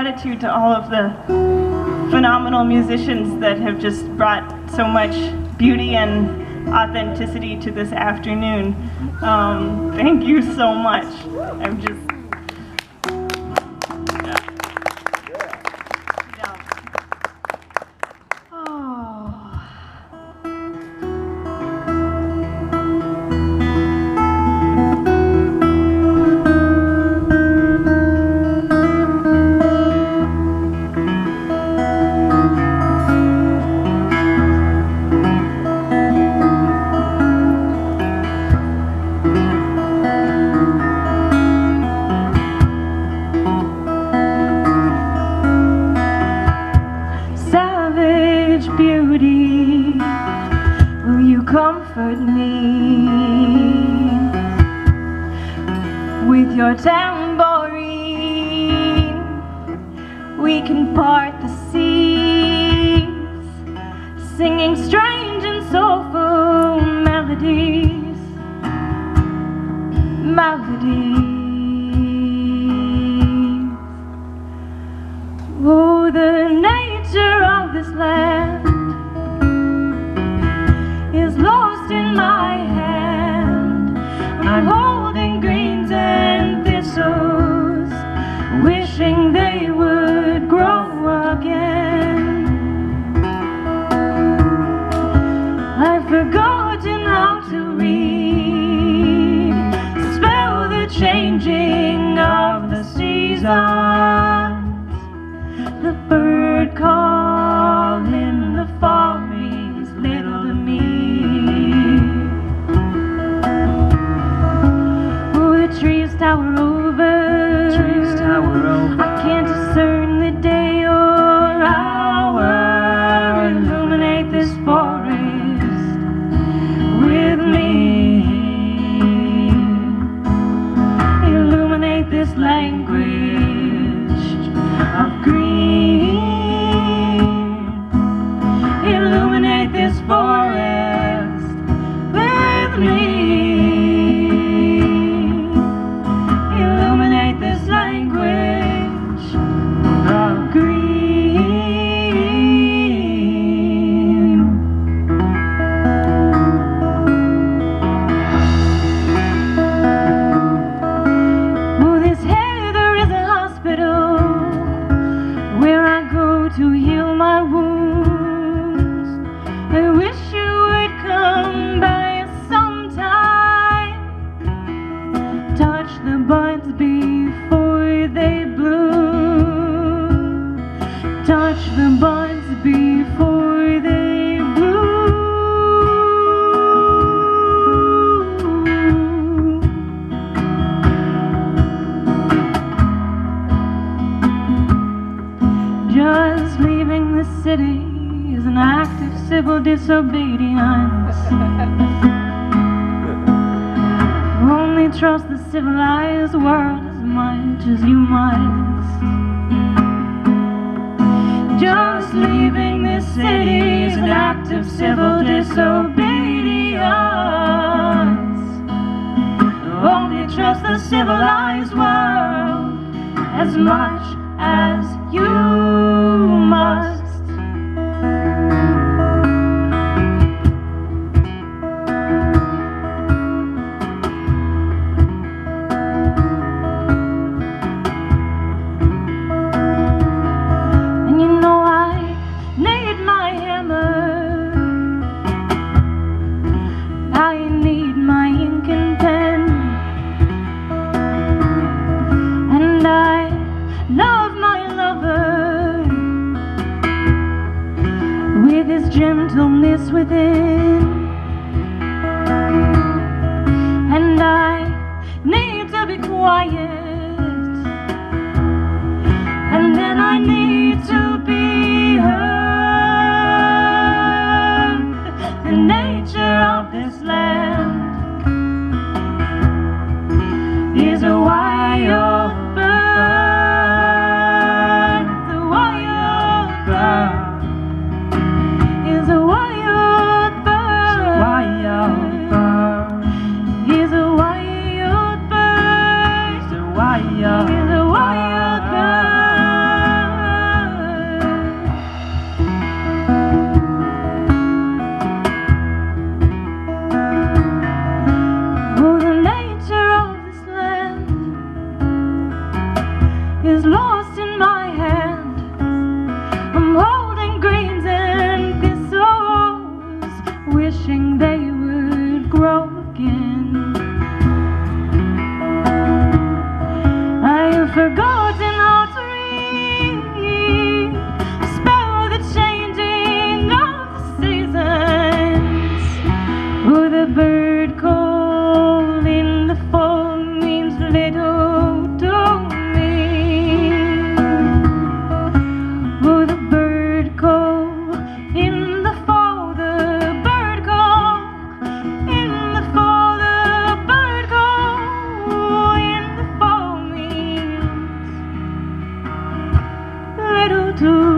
gratitude to all of the phenomenal musicians that have just brought so much beauty and authenticity to this afternoon. Thank you so much. I'm just... beauty, will you comfort me with your tambourine? We can part the seas, singing strange and soulful melodies, Oh, the nature of this land is lost in my hand. I'm holding greens and thistles, wishing they would grow again. I've forgotten how to read, spell the changing of the seasons. The bird call in the fall means little to me. Oh, the trees tower over. I can't discern the day or hour. Illuminate this forest with me. Illuminate this language of green. Illuminate this forest with me. Illuminate this language of green. Oh, this heather is a hospital where I go to heal my wounds. I wish you would come by sometime. Touch the buds before they bloom. Touch the buds before they bloom. Just leaving the city is an act of civil disobedience. Only trust the civilized world as much as you must. Just leaving this city is an act of civil disobedience. Only trust the civilized world as much as you must. And you know I need my hammer, I need my ink and pen, and I love my lover with his gentleness within. And I need to be quiet, and then I need to be heard. The nature of this land is a wild bird. The wild bird is a wild bird. Wild bird is a wild bird. Is a wild bird. quiero tú.